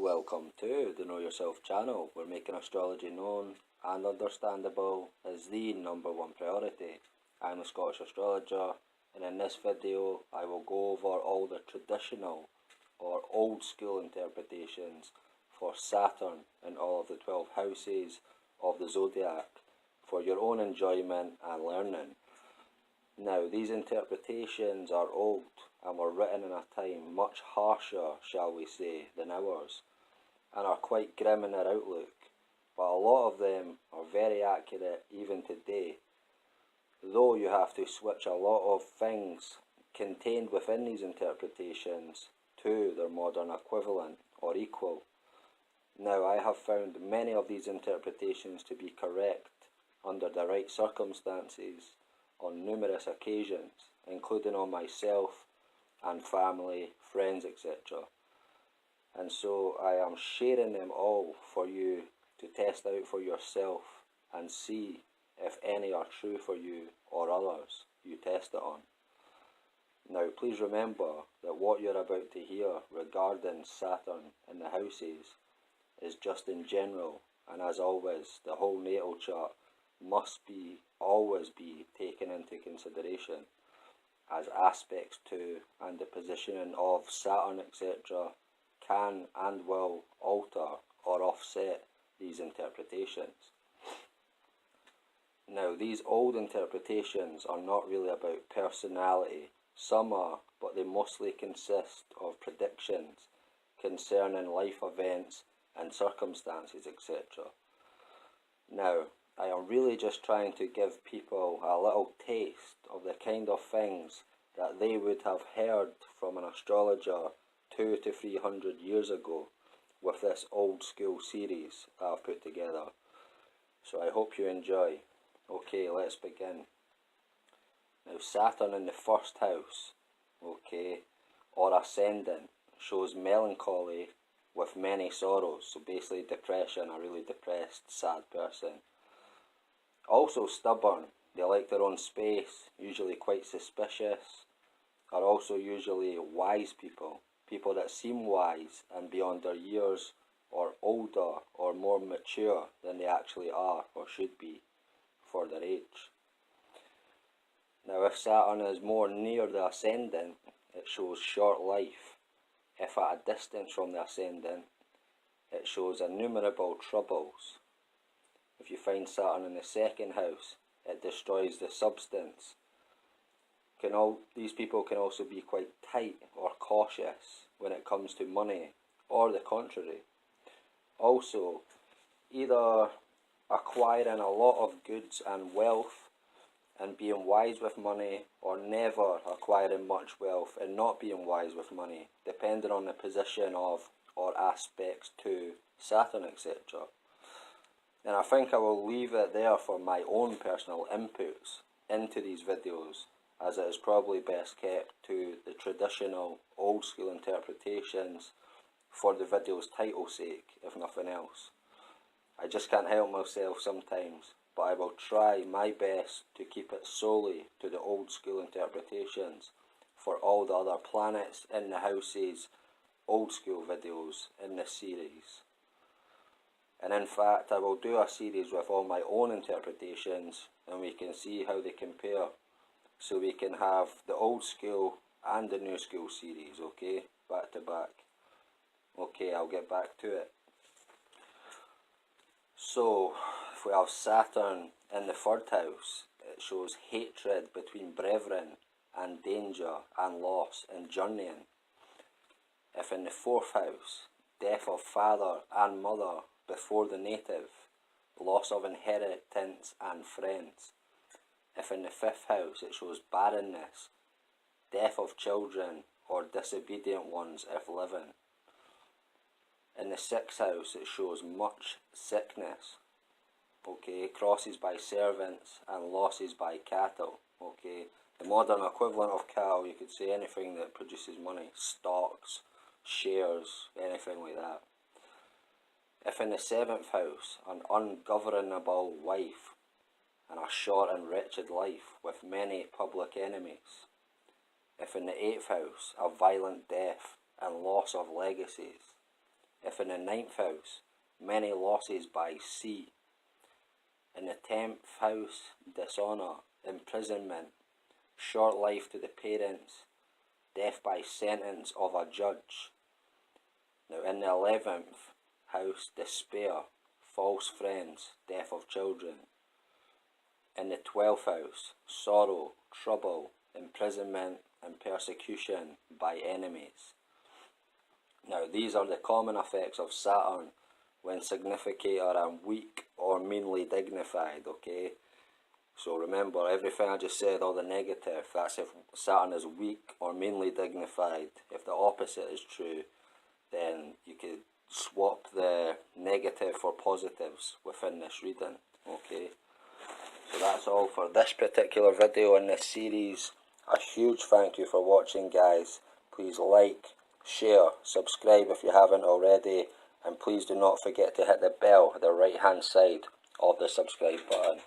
Welcome to the Know Yourself channel, where making astrology known and understandable is the number one priority. I'm a Scottish astrologer, and in this video I will go over all the traditional or old school interpretations for Saturn and all of the 12 houses of the zodiac for your own enjoyment and learning. Now, these interpretations are old and were written in a time much harsher, shall we say, than ours, and are quite grim in their outlook, but a lot of them are very accurate even today, though you have to switch a lot of things contained within these interpretations to their modern equivalent or equal. Now, I have found many of these interpretations to be correct under the right circumstances on numerous occasions, including on myself and family, friends, etc. And so I am sharing them all for you to test out for yourself and see if any are true for you or others you test it on. Now, please remember that what you're about to hear regarding Saturn and the houses is just in general, and as always, the whole natal chart must always be taken into consideration, as aspects to and the positioning of Saturn, etc. can and will alter or offset these interpretations. Now, these old interpretations are not really about personality. Some are, but they mostly consist of predictions concerning life events and circumstances, etc. Now, I am really just trying to give people a little taste of the kind of things that they would have heard from an astrologer 200 to 300 years ago with this old school series that I've put together. So I hope you enjoy. Okay, let's begin. Now, Saturn in the first house, okay, or ascendant, shows melancholy with many sorrows, so basically depression, a really depressed, sad person. Also stubborn, they like their own space, usually quite suspicious, are also usually wise people, people that seem wise and beyond their years, or older or more mature than they actually are or should be for their age. Now, if Saturn is more near the ascendant, it shows short life. If at a distance from the ascendant, it shows innumerable troubles. If you find Saturn in the second house, it destroys the substance. These people can also be quite tight or cautious when it comes to money, or the contrary. Also, either acquiring a lot of goods and wealth and being wise with money, or never acquiring much wealth and not being wise with money, depending on the position of or aspects to Saturn, etc. And I think I will leave it there for my own personal inputs into these videos, as it is probably best kept to the traditional old school interpretations for the video's title's sake, if nothing else. I just can't help myself sometimes, but I will try my best to keep it solely to the old school interpretations for all the other planets in the houses, old school videos in this series. And in fact, I will do a series with all my own interpretations, and we can see how they compare. So we can have the old school and the new school series, okay? Back to back. Okay, I'll get back to it. So, if we have Saturn in the third house, it shows hatred between brethren and danger and loss and journeying. If in the fourth house, death of father and mother before the native, loss of inheritance and friends. If in the fifth house it shows barrenness, death of children or disobedient ones if living. In the sixth house it shows much sickness, okay, crosses by servants and losses by cattle, okay. The modern equivalent of cattle, you could say anything that produces money, stocks, shares, anything like that. If in the seventh house, an ungovernable wife, and a short and wretched life with many public enemies. If in the eighth house, a violent death and loss of legacies. if in the 9th house, many losses by sea. In the 10th house, dishonour, imprisonment, short life to the parents, death by sentence of a judge. Now in the 11th house, despair, false friends, death of children. In the 12th house, sorrow, trouble, imprisonment and persecution by enemies. Now these are the common effects of Saturn when significator and weak or meanly dignified, okay? So remember, everything I just said, all the negative, that's if Saturn is weak or meanly dignified. If the opposite is true, then you could swap the negative for positives within this reading, okay? So that's all for this particular video in this series. A huge thank you for watching, guys. Please like, share, subscribe if you haven't already, and please do not forget to hit the bell at the right hand side of the subscribe button.